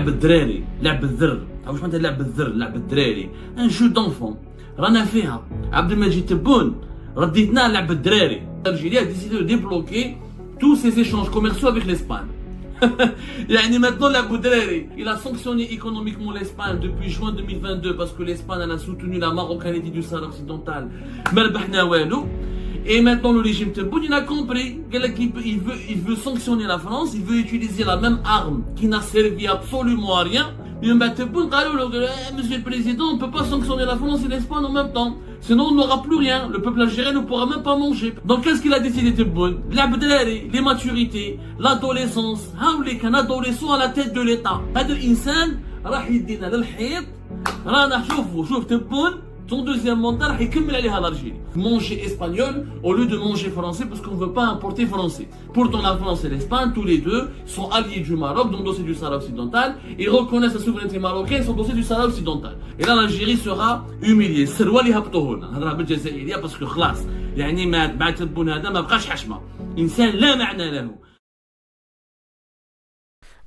لعب الدراري لعب الذر واش معناتها لعب الذر لعب الدراري ان جو دونفون رانا فيها عبد المجيد تبون رديتنا لعب الدراري الجيري a décidé de débloquer tous ses échanges commerciaux avec l'Espagne. يعني maintenant لعبوا الدراري il a sanctionné économiquement l'Espagne depuis juin 2022 parce que l'Espagne a soutenu la marocanité du Sahara occidental ما ربحنا والو. Et maintenant le régime Tebboune il a compris il veut sanctionner la France, il veut utiliser la même arme qui n'a servi absolument à rien. Tebboune monsieur le président, on ne peut pas sanctionner la France et l'Espagne en même temps, sinon on n'aura plus rien, le peuple algérien ne pourra même pas manger. Donc qu'est-ce qu'il a décidé Tebboune? Les maturités, l'adolescence, un adolescent à la tête de l'État. هذا الإنسان راح يدينا للحيط. رانا شوف Tebboune son deuxième mandat راح يكمل عليها l'Algérie. Manger espagnol au lieu de manger français parce qu'on ne veut pas importer français. Pourtant la France et l'Espagne, tous les deux, sont alliés du Maroc dans le dossier du Sahara occidental et reconnaissent la souveraineté marocaine sur le dossier du Sahara occidental. Et là l'Algérie sera humiliée. السروة اللي هبطوه لنا نهضرها بالجزائرية باسكو خلاص يعني ما بعد تبون هذا ما بقاش حشمة. إنسان لا معنى له.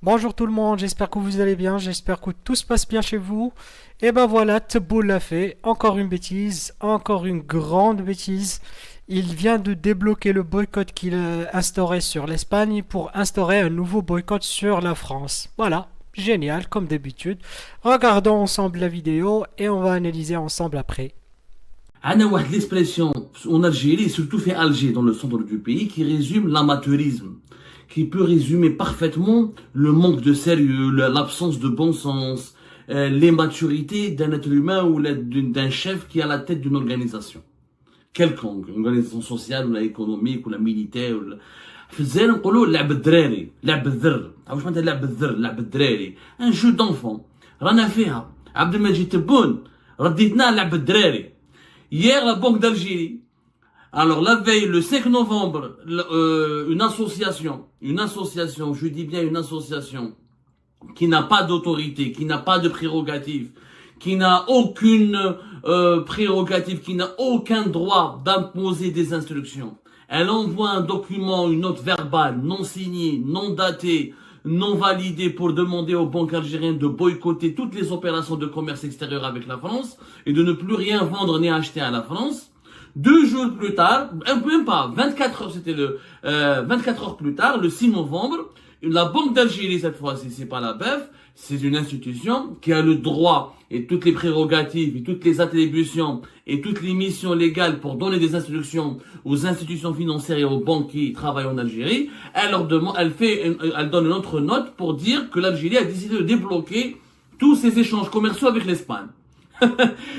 Bonjour tout le monde, j'espère que vous allez bien, j'espère que tout se passe bien chez vous. Et ben voilà, Tebboune l'a fait, encore une bêtise, encore une grande bêtise. Il vient de débloquer le boycott qu'il instaurait sur l'Espagne pour instaurer un nouveau boycott sur la France. Voilà, génial comme d'habitude. Regardons ensemble la vidéo et on va analyser ensemble après. عندنا واحد l'expression en Algérie, surtout fait Alger, dans le centre du pays, qui résume l'amateurisme, qui peut résumer parfaitement le manque de sérieux, l'absence de bon sens, l'immaturité d'un être humain ou d'un chef qui est à la tête d'une organisation. Quelconque, une organisation sociale ou la économique ou la militaire. في الجزائر نقولوا لعب الدراري لعب الذر واش معناتها لعب الذر لعب الدراري ان جو دونفون رانا فيها عبد المجيد تبون رديتنا لعب الدراري. Hier la Banque d'Algérie, alors la veille le 5 novembre, une association, je dis bien une association qui n'a pas d'autorité, qui n'a pas de prérogative, qui n'a aucune prérogative, qui n'a aucun droit d'imposer des instructions. Elle envoie un document, une note verbale, non signée, non datée, non validée pour demander aux banques algériennes de boycotter toutes les opérations de commerce extérieur avec la France et de ne plus rien vendre ni acheter à la France. 2 jours plus tard, même pas, 24 heures, c'était 24 heures plus tard, le 6 novembre, la Banque d'Algérie, cette fois-ci, c'est pas la BEF, c'est une institution qui a le droit et toutes les prérogatives et toutes les attributions et toutes les missions légales pour donner des instructions aux institutions financières et aux banques qui travaillent en Algérie. Elle leur demande, elle donne une autre note pour dire que l'Algérie a décidé de débloquer tous ses échanges commerciaux avec l'Espagne.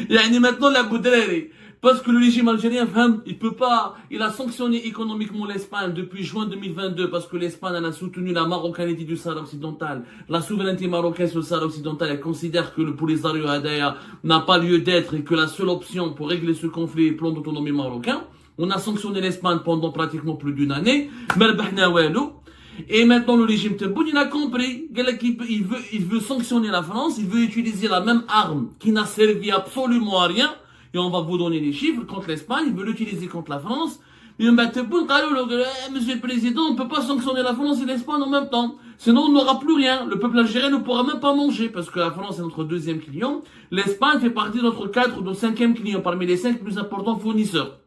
يعني maintenant la bouderie. Parce que le régime algérien, il a sanctionné économiquement l'Espagne depuis juin 2022 parce que l'Espagne a soutenu la marocanité du Sahara occidental. La souveraineté marocaine sur le Sahara occidental, elle considère que le Polisario Hadaya n'a pas lieu d'être et que la seule option pour régler ce conflit est le plan d'autonomie marocain. On a sanctionné l'Espagne pendant pratiquement plus d'une année. Et maintenant le régime Tebboune il a compris il veut sanctionner la France, il veut utiliser la même arme qui n'a servi absolument à rien. Et on va vous donner les chiffres contre l'Espagne, il veut l'utiliser contre la France. Monsieur le président, on ne peut pas sanctionner la France et l'Espagne en même temps, sinon on n'aura plus rien, le peuple algérien ne pourra même pas manger, parce que la France est notre deuxième client, l'Espagne fait partie de notre 4 ou de 5e client, parmi les 5 plus importants fournisseurs.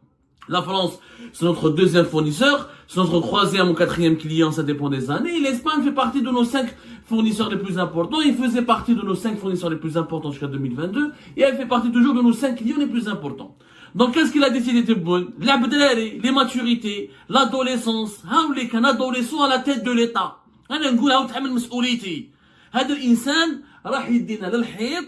La France, c'est notre deuxième fournisseur, c'est notre 3e ou 4e client, ça dépend des années. Et l'Espagne fait partie de nos 5 fournisseurs les plus importants. Il faisait partie de nos 5 fournisseurs les plus importants jusqu'à 2022. Et elle fait partie toujours de nos 5 clients les plus importants. Donc qu'est-ce qu'il a décidé Tebboune? Les maturités, l'adolescence, un adolescent à la tête de l'État. أنا نقول هاو تحمل مسؤوليتي. هذا الإنسان راح يدينا للحيط.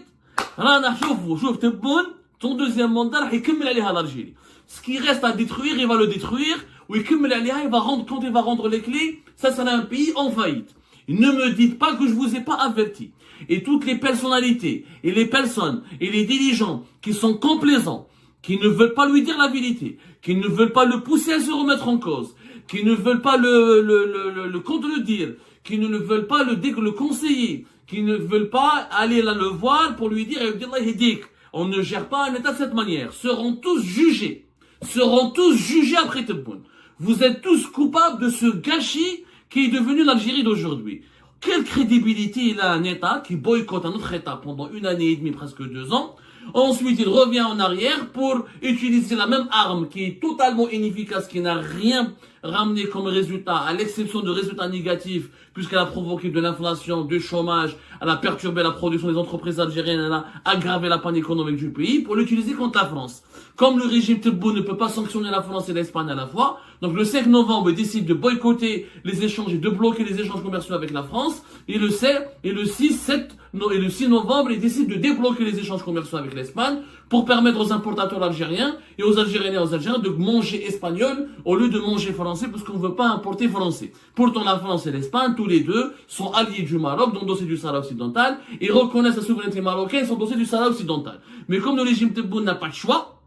رانا شوف Tebboune, son deuxième mandat راح يكمل عليها l'Algérie. Ce qui reste à détruire, il va le détruire. Il va rendre compte, il va rendre les clés. Ça sera un pays en faillite. Ne me dites pas que je vous ai pas averti. Et toutes les personnalités, et les personnes, et les dirigeants qui sont complaisants, qui ne veulent pas lui dire la vérité, qui ne veulent pas le pousser à se remettre en cause, qui ne veulent pas le contredire, qui ne veulent pas le conseiller, qui ne veulent pas aller là le voir pour lui dire, on ne gère pas un État de cette manière, seront tous jugés après Tebboune. Vous êtes tous coupables de ce gâchis qui est devenu l'Algérie d'aujourd'hui. quelle crédibilité il a un État qui boycotte un autre État pendant 1 année et demie, presque 2 ans? Ensuite, il revient en arrière pour utiliser la même arme qui est totalement inefficace, qui n'a rien ramené comme résultat, à l'exception de résultats négatifs, puisqu'elle a provoqué de l'inflation, du chômage, elle a perturbé la production des entreprises algériennes, elle a aggravé la panne économique du pays, pour l'utiliser contre la France. Comme le régime Tebboune ne peut pas sanctionner la France et l'Espagne à la fois, donc le 5 novembre, il décide de boycotter les échanges et de bloquer les échanges commerciaux avec la France, et le 6 novembre, il décide de débloquer les échanges commerciaux avec l'Espagne pour permettre aux importateurs algériens et aux Algériennes et aux Algériens de manger espagnol au lieu de manger français parce qu'on ne veut pas importer français. Pourtant, la France et l'Espagne, tous les deux, sont alliés du Maroc, dans le dossier du Sahara occidental, et reconnaissent la souveraineté marocaine sur le dossier du Sahara occidental. Mais comme le régime Tebboune n'a pas de choix,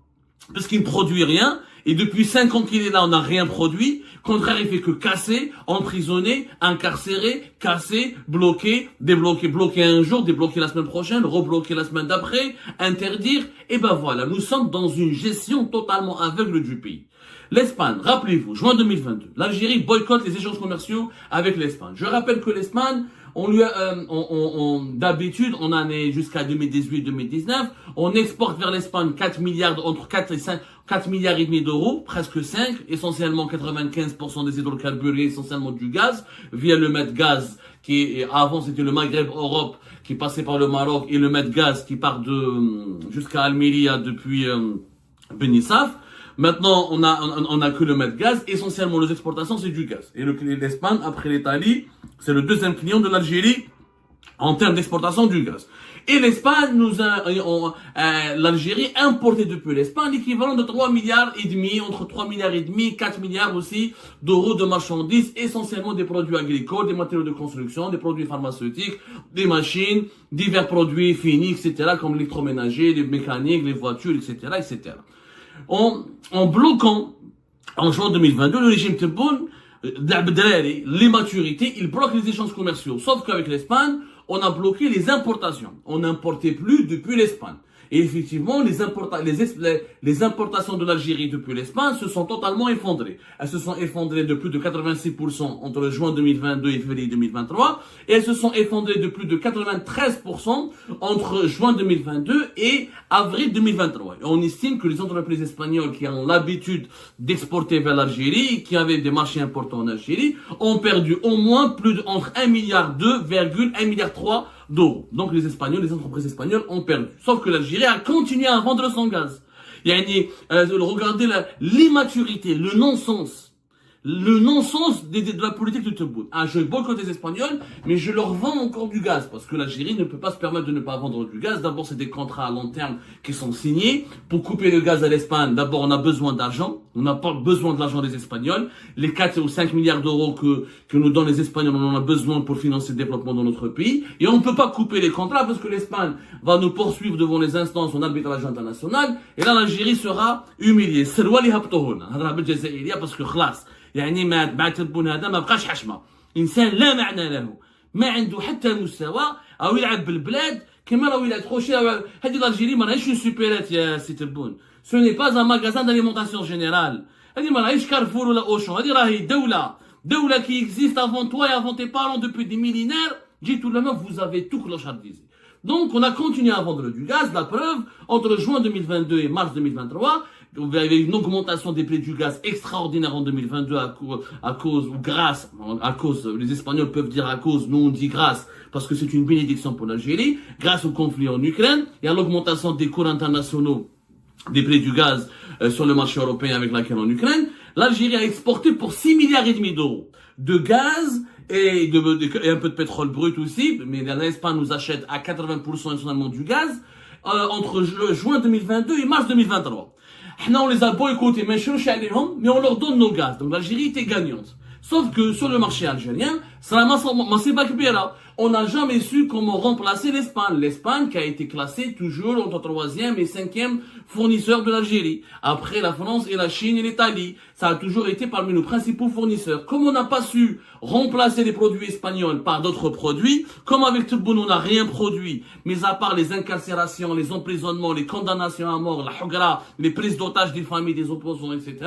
parce qu'il ne produit rien, et depuis 5 ans qu'il est là, on n'a rien produit. Contraire, il fait que casser, emprisonner, incarcérer, casser, bloquer, débloquer, bloquer un jour, débloquer la semaine prochaine, rebloquer la semaine d'après, interdire. Et ben voilà, nous sommes dans une gestion totalement aveugle du pays. L'Espagne, rappelez-vous, juin 2022, l'Algérie boycotte les échanges commerciaux avec l'Espagne. Je rappelle que l'Espagne, on lui a, d'habitude, on en est jusqu'à 2018-2019, on exporte vers l'Espagne 4 milliards, entre 4 et 5, 4 milliards et demi d'euros, presque 5, essentiellement 95% des hydrocarbures et essentiellement du gaz, via le Medgaz, qui est, avant c'était le Maghreb Europe, qui passait par le Maroc, et le Medgaz qui part jusqu'à Almeria depuis, Benissaf. Maintenant, on a que le Medgaz. Essentiellement, les exportations, c'est du gaz. Et l'Espagne, après l'Italie, c'est le deuxième client de l'Algérie en termes d'exportation du gaz. Et l'Espagne l'Algérie importait depuis l'Espagne l'équivalent de 3 milliards et demi, entre 3 milliards et demi, 4 milliards aussi d'euros de marchandises, essentiellement des produits agricoles, des matériaux de construction, des produits pharmaceutiques, des machines, divers produits finis, etc., comme l'électroménager, les mécaniques, les voitures, etc., etc. En bloquant, en juin 2022, le régime Tebboune, l'immaturité, il bloque les échanges commerciaux. Sauf qu'avec l'Espagne, on a bloqué les importations. On n'importait plus depuis l'Espagne. Et effectivement, les importations de l'Algérie depuis l'Espagne se sont totalement effondrées. Elles se sont effondrées de plus de 86% entre juin 2022 et février 2023. Et elles se sont effondrées de plus de 93% entre juin 2022 et avril 2023. Et on estime que les entreprises espagnoles qui ont l'habitude d'exporter vers l'Algérie, qui avaient des marchés importants en Algérie, ont perdu au moins plus de entre 1,2 milliard, 1,3 milliard d'euros. Donc les entreprises espagnoles ont perdu. Sauf que l'Algérie a continué à vendre son gaz. Regardez l'immaturité, le non-sens de la politique de Tebboune. Je boycotte les Espagnols, mais je leur vends encore du gaz, parce que l'Algérie ne peut pas se permettre de ne pas vendre du gaz. D'abord, c'est des contrats à long terme qui sont signés. Pour couper le gaz à l'Espagne, d'abord, on a besoin d'argent. On n'a pas besoin de l'argent des Espagnols. Les 4 ou 5 milliards d'euros que nous donnent les Espagnols, on en a besoin pour financer le développement dans notre pays. Et on ne peut pas couper les contrats, parce que l'Espagne va nous poursuivre devant les instances en arbitrage international. Et là, l'Algérie sera humiliée. C'est l'ouali haptohuna. Parce que khlas. يعني مع تبون هذا ما بقاش حشمه انسان لا معنى له ما عنده حتى مستوى او يلعب بالبلاد كما راهو يلعب خوشي هذه الجيري ما راهيش سوبيرات يا سي تبون سو ني با ان ماغازان داليمونطاسيون جينيرال هذه ما راهيش كارفور ولا اوشون هذه راهي دوله qui existe avant toi et avant tes parents depuis des millénaires جيتوا لما vous avez tout clochardisé. Donc on a continué à vendre du gaz. La preuve, entre juin 2022 et mars 2023, il y avait une augmentation des prix du gaz extraordinaire en 2022 les Espagnols peuvent dire à cause, nous on dit grâce, parce que c'est une bénédiction pour l'Algérie, grâce au conflit en Ukraine et à l'augmentation des cours internationaux des prix du gaz sur le marché européen avec laquelle en Ukraine, l'Algérie a exporté pour 6 milliards et demi d'euros de gaz et un peu de pétrole brut aussi, mais l'Espagne nous achète à 80% essentiellement du gaz entre juin 2022 et mars 2023. On les a boycottés, mais on leur donne nos gaz. Donc l'Algérie était gagnante. Sauf que sur le marché algérien, on n'a jamais su comment remplacer l'Espagne. L'Espagne qui a été classée toujours entre 3e et 5e fournisseur de l'Algérie. Après la France et la Chine et l'Italie. Ça a toujours été parmi nos principaux fournisseurs. Comme on n'a pas su remplacer les produits espagnols par d'autres produits, comme avec Tebboune on n'a rien produit, mais à part les incarcérations, les emprisonnements, les condamnations à mort, la hugra, les prises d'otages des familles des opposants, etc.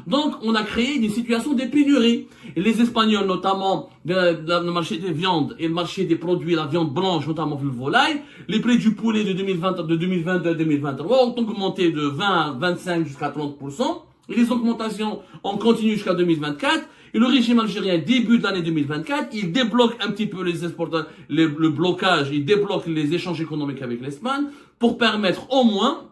Donc on a créé une situation de pénurie. Et les Espagnols notamment le marché des viandes et le marché des produits, la viande blanche, notamment le volaille, les prix du poulet de 2022 à 2023 ont augmenté de 20, 25 jusqu'à 30%. Et les augmentations ont continué jusqu'à 2024. Et le régime algérien, début de l'année 2024, il débloque un petit peu les exportations, le blocage, il débloque les échanges économiques avec l'Espagne pour permettre au moins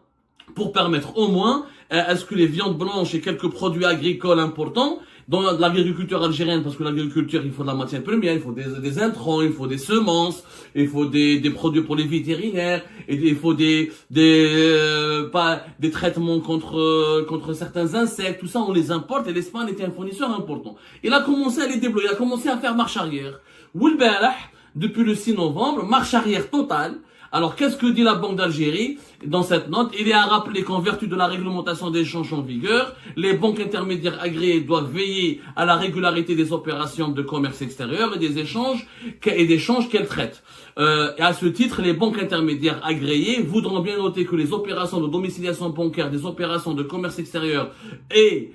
à ce que les viandes blanches et quelques produits agricoles importants dans l'agriculture algérienne, parce que l'agriculture, il faut de la matière première, il faut des intrants, il faut des semences, il faut des produits pour les vétérinaires, et il faut des traitements contre certains insectes, tout ça, on les importe, et l'Espagne était un fournisseur important. Il a commencé à les débloquer, il a commencé à faire marche arrière. Wilberah, depuis le 6 novembre, marche arrière totale. Alors, qu'est-ce que dit la Banque d'Algérie dans cette note? Il est à rappeler qu'en vertu de la réglementation d'échange en vigueur, les banques intermédiaires agréées doivent veiller à la régularité des opérations de commerce extérieur et des échanges qu'elles traitent. Et à ce titre, les banques intermédiaires agréées voudront bien noter que les opérations de domiciliation bancaire, des opérations de commerce extérieur et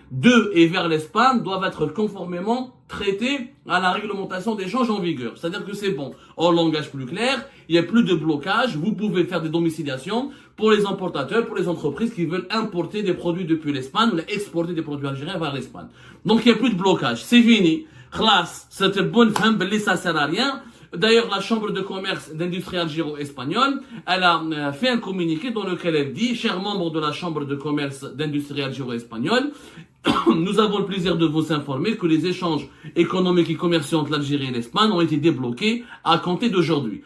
vers l'Espagne doivent être conformément traitées à la réglementation d'échange en vigueur. C'est-à-dire que c'est bon. En langage plus clair, il n'y a plus de blocage. Vous pouvez faire des domiciliations pour les importateurs, pour les entreprises qui veulent importer des produits depuis l'Espagne ou exporter des produits algériens vers l'Espagne. Donc il n'y a plus de blocage. C'est fini. Khlas, c'était bonne femme, ça sert à rien. D'ailleurs, la Chambre de commerce d'industrie algéro-espagnole, elle a fait un communiqué dans lequel elle dit, chers membres de la Chambre de commerce d'industrie algéro-espagnole, nous avons le plaisir de vous informer que les échanges économiques et commerciaux entre l'Algérie et l'Espagne ont été débloqués à compter d'aujourd'hui.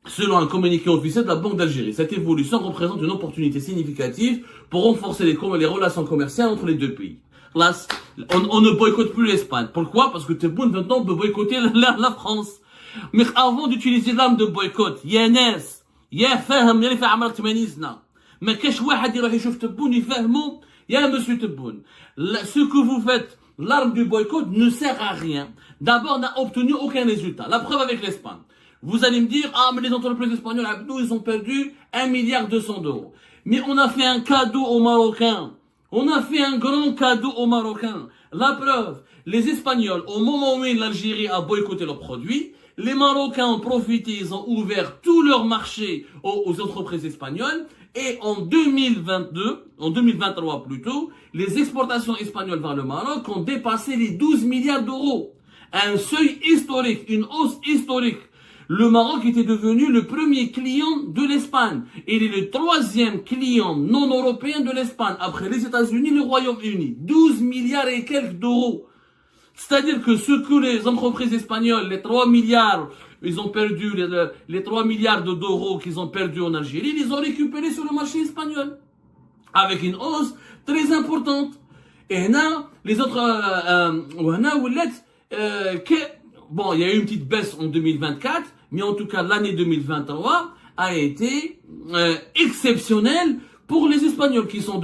Selon un communiqué officiel de la Banque d'Algérie, cette évolution représente une opportunité significative pour renforcer les relations commerciales entre les deux pays. Là, on ne boycotte plus l'Espagne. Pourquoi? Parce que Tebboune maintenant peut boycotter la France. Mais avant d'utiliser l'arme de boycott, يا ناس يا فاهم اللي في عمر 80 سنة ما كاش واحد يروح يشوف تبون يفهمه يا monsieur Tebboune. Ce que vous faites, l'arme du boycott ne sert à rien. D'abord, n'a obtenu aucun résultat. La preuve avec l'Espagne. Vous allez me dire, ah mais les entreprises espagnoles, ils ont perdu 1,2 milliard d'euros. Mais on a fait un cadeau aux Marocains. On a fait un grand cadeau aux Marocains. La preuve, les Espagnols, au moment où l'Algérie a boycotté leurs produits, les Marocains ont profité, ils ont ouvert tout leur marché aux entreprises espagnoles. Et en 2023 plutôt, les exportations espagnoles vers le Maroc ont dépassé les 12 milliards d'euros. Un seuil historique, une hausse historique. Le Maroc était devenu le premier client de l'Espagne. Et il est le troisième client non européen de l'Espagne, après les États-Unis et le Royaume-Uni. 12 milliards et quelques d'euros. C'est-à-dire que ce que les entreprises espagnoles, les 3 milliards, ils ont perdu, les 3 milliards d'euros qu'ils ont perdus en Algérie, ils ont récupéré sur le marché espagnol. Avec une hausse très importante. Et là, les autres, bon, il y a eu une petite baisse en 2024, mais en tout cas, l'année 2023 a été exceptionnelle pour les Espagnols qui sont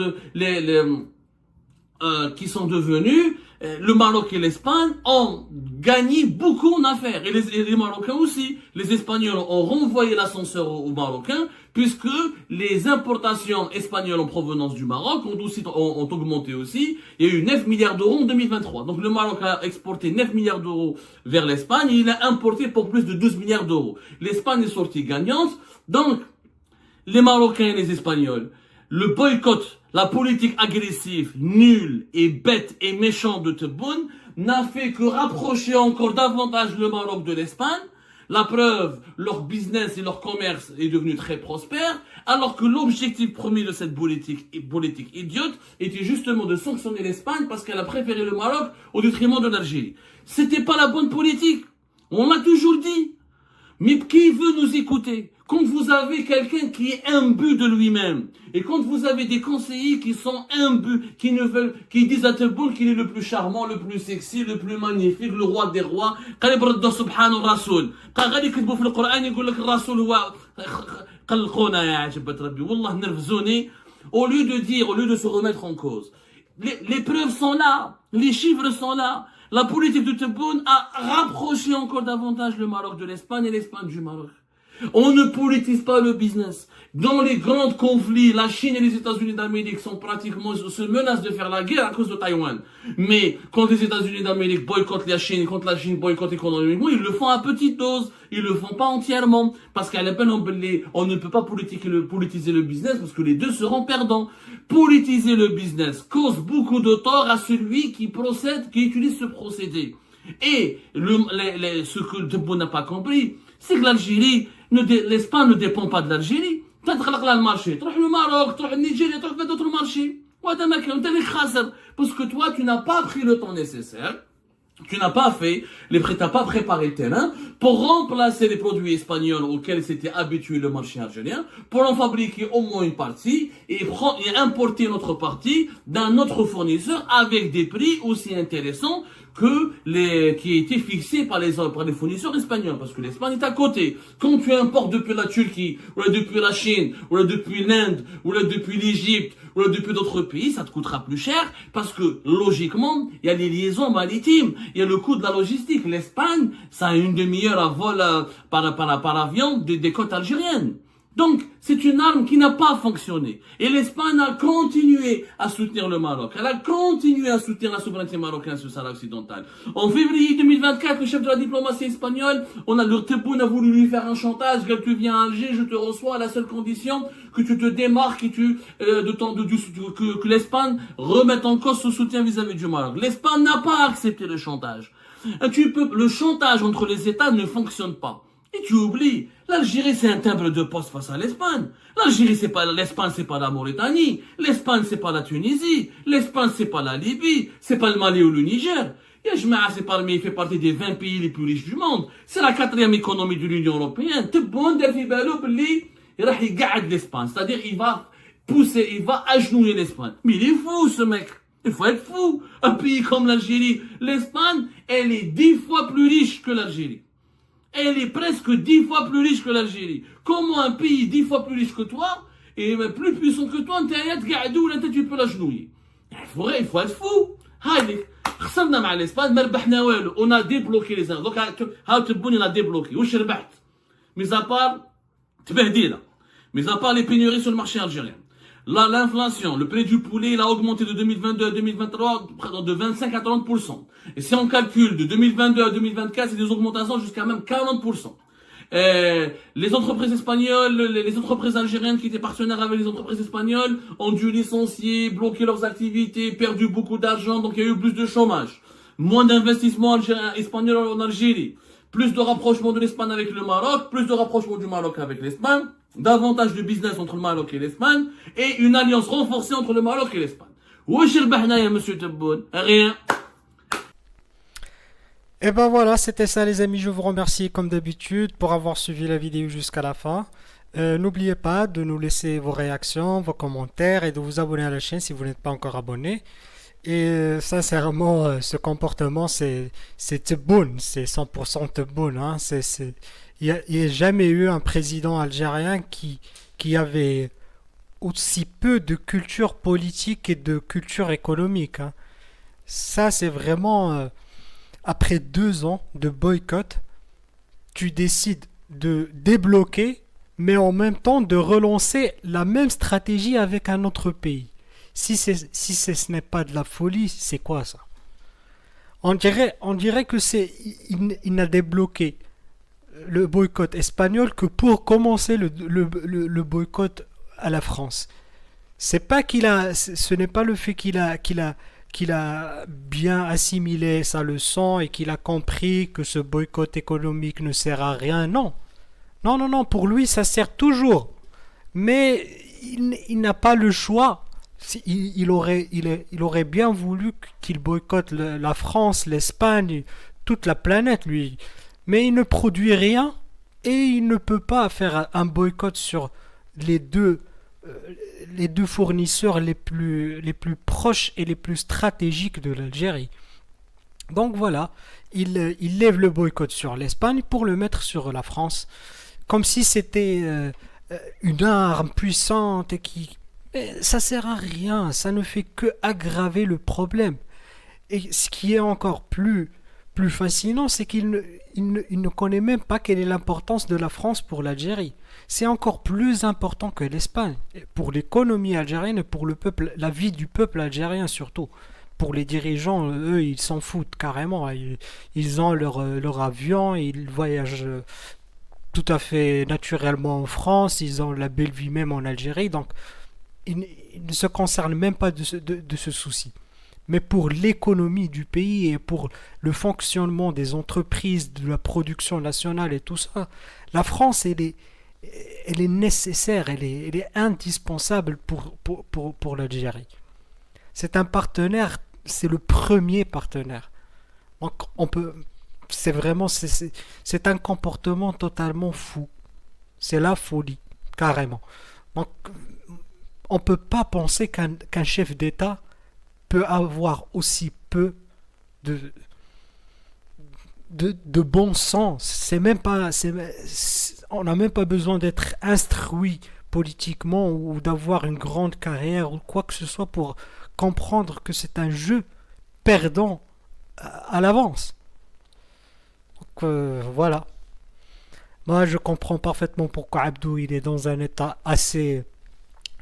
devenus, le Maroc et l'Espagne ont gagné beaucoup en affaires. Et les Marocains aussi. Les Espagnols ont renvoyé l'ascenseur aux Marocains, puisque les importations espagnoles en provenance du Maroc ont augmenté aussi. Il y a eu 9 milliards d'euros en 2023. Donc le Maroc a exporté 9 milliards d'euros vers l'Espagne et il a importé pour plus de 12 milliards d'euros. L'Espagne est sortie gagnante. Donc, les Marocains et les Espagnols, le boycott, la politique agressive, nulle et bête et méchante de Tebboune n'a fait que rapprocher encore davantage le Maroc de l'Espagne. La preuve, leur business et leur commerce est devenu très prospère, alors que l'objectif premier de cette politique idiote était justement de sanctionner l'Espagne parce qu'elle a préféré le Maroc au détriment de l'Algérie. C'était pas la bonne politique. On l'a toujours dit. Mais qui veut nous écouter? Quand vous avez quelqu'un qui est imbu de lui-même, et quand vous avez des conseillers qui sont imbus, qui disent à Tebboune qu'il est le plus charmant, le plus sexy, le plus magnifique, le roi des rois, au lieu de se remettre en cause. Les preuves sont là, les chiffres sont là. La politique de Tebboune a rapproché encore davantage le Maroc de l'Espagne et l'Espagne du Maroc. On ne politise pas le business. Dans les grands conflits, la Chine et les États-Unis d'Amérique se menacent de faire la guerre à cause de Taïwan. Mais quand les États-Unis d'Amérique boycottent la Chine, quand la Chine boycotte économiquement, ils le font à petite dose. Ils le font pas entièrement. Parce qu'à la peine, on ne peut pas politiser le business parce que les deux seront perdants. Politiser le business cause beaucoup de tort à celui qui utilise ce procédé. Et ce que Tebboune n'a pas compris, c'est que l'Espagne ne dépend pas de l'Algérie. تدخل le marché, تروح le Maroc, تروح le Nigeria, تروح vers d'autres marchés. Parce que toi, tu n'as pas pris le temps nécessaire. Tu n'as pas préparé le terrain pour remplacer les produits espagnols auxquels s'était habitué le marché algérien, pour en fabriquer au moins une partie et importer notre partie d'un autre fournisseur avec des prix aussi intéressants qui étaient fixés par les fournisseurs espagnols, parce que l'Espagne est à côté. Quand tu importes depuis la Turquie, ou là depuis la Chine, ou là depuis l'Inde, ou là depuis l'Égypte, ou là depuis d'autres pays, ça te coûtera plus cher, parce que, logiquement, il y a les liaisons maritimes, il y a le coût de la logistique. L'Espagne, ça a une demi-heure à vol par avion des côtes algériennes. Donc, c'est une arme qui n'a pas fonctionné. Et l'Espagne a continué à soutenir le Maroc. Elle a continué à soutenir la souveraineté marocaine sur le Sahara occidental. En février 2024, le chef de la diplomatie espagnole, le Tebboune a voulu lui faire un chantage. Que tu viens à Alger, je te reçois à la seule condition que tu te démarques et que l'Espagne remette en cause son soutien vis-à-vis du Maroc. L'Espagne n'a pas accepté le chantage. Le chantage entre les États ne fonctionne pas. Et tu oublies, l'Algérie c'est un timbre de poste face à l'Espagne. L'Espagne c'est pas la Mauritanie, l'Espagne c'est pas la Tunisie, l'Espagne c'est pas la Libye, c'est pas le Mali ou le Niger. Il fait partie des 20 pays les plus riches du monde. C'est la 4e économie de l'Union Européenne. Tebboune دار في بالو باللي راح يقعد l'Espagne. C'est-à-dire il va agenouiller l'Espagne. Mais il est fou ce mec. Il faut être fou. Un pays comme l'Algérie, l'Espagne, elle est 10 fois plus riche que l'Algérie. Elle est presque 10 fois plus riche que l'Algérie. Comment un pays 10 fois plus riche que toi, et même plus puissant que toi, tu peux l'agenouiller. Il faut être fou. خسرنا مع l'Espagne, ما ربحنا والو. On a débloqué les armes. Donc, Tebboune, il a débloqué. واش ربحت؟ Mis à part تبهديلة. Mis à part les pénuries sur le marché algérien. Là, l'inflation, le prix du poulet, il a augmenté de 2022 à 2023 de 25 à 30%. Et si on calcule de 2022 à 2024, c'est des augmentations jusqu'à même 40%. Les entreprises espagnoles, les entreprises algériennes qui étaient partenaires avec les entreprises espagnoles ont dû licencier, bloquer leurs activités, perdu beaucoup d'argent, donc il y a eu plus de chômage. Moins d'investissement espagnol en Algérie. Plus de rapprochement de l'Espagne avec le Maroc, plus de rapprochement du Maroc avec l'Espagne. Davantage de business entre le Maroc et l'Espagne, et une alliance renforcée entre le Maroc et l'Espagne. Wesh ربحنا يا monsieur Tebboune? Rien. Et ben voilà, c'était ça les amis, je vous remercie comme d'habitude pour avoir suivi la vidéo jusqu'à la fin. N'oubliez pas de nous laisser vos réactions, vos commentaires et de vous abonner à la chaîne si vous n'êtes pas encore abonné. Et sincèrement, ce comportement, c'est Tebboune, c'est 100% Tebboune. Hein. Il n'y a jamais eu un président algérien qui avait aussi peu de culture politique et de culture économique. Hein. Ça, c'est vraiment... après 2 ans de boycott, tu décides de débloquer, mais en même temps de relancer la même stratégie avec un autre pays. Si ce n'est pas de la folie, c'est quoi ça? On dirait que il n'a débloqué le boycott espagnol que pour commencer le boycott à la France. Ce n'est pas le fait qu'il a bien assimilé sa leçon et qu'il a compris que ce boycott économique ne sert à rien. Non, pour lui ça sert toujours. Mais il n'a pas le choix. Il aurait bien voulu qu'il boycotte la France, l'Espagne, toute la planète, lui. Mais il ne produit rien et il ne peut pas faire un boycott sur les deux fournisseurs les plus proches et les plus stratégiques de l'Algérie. Donc voilà, il lève le boycott sur l'Espagne pour le mettre sur la France, comme si c'était une arme puissante et ça sert à rien, ça ne fait que aggraver le problème. Et ce qui est encore plus fascinant, c'est qu'il il ne connaît même pas quelle est l'importance de la France pour l'Algérie. C'est encore plus important que l'Espagne, pour l'économie algérienne et pour le peuple, la vie du peuple algérien surtout. Pour les dirigeants, eux, ils s'en foutent carrément. Ils ont leur avion, ils voyagent tout à fait naturellement en France, ils ont la belle vie même en Algérie, donc ils ne se concernent même pas de ce souci. Mais pour l'économie du pays et pour le fonctionnement des entreprises, de la production nationale et tout ça, la France, elle est nécessaire, elle est indispensable pour l'Algérie. C'est un partenaire, c'est le premier partenaire. Donc on peut, c'est vraiment, c'est un comportement totalement fou. C'est la folie, carrément. Donc on ne peut pas penser qu'un chef d'État peut avoir aussi peu de, de bon sens. C'est même pas, on n'a même pas besoin d'être instruit politiquement ou d'avoir une grande carrière ou quoi que ce soit pour comprendre que c'est un jeu perdant à l'avance. Donc voilà. Moi je comprends parfaitement pourquoi Abdou il est dans un état assez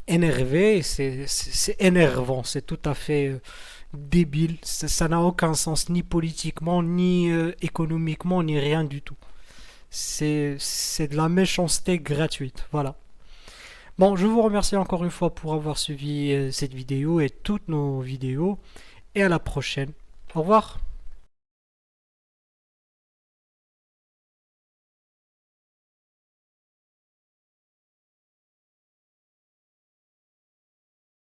énervé, c'est énervant, c'est tout à fait débile, ça n'a aucun sens ni politiquement, ni économiquement, ni rien du tout. C'est de la méchanceté gratuite, voilà. Bon, je vous remercie encore une fois pour avoir suivi cette vidéo et toutes nos vidéos, et à la prochaine. Au revoir.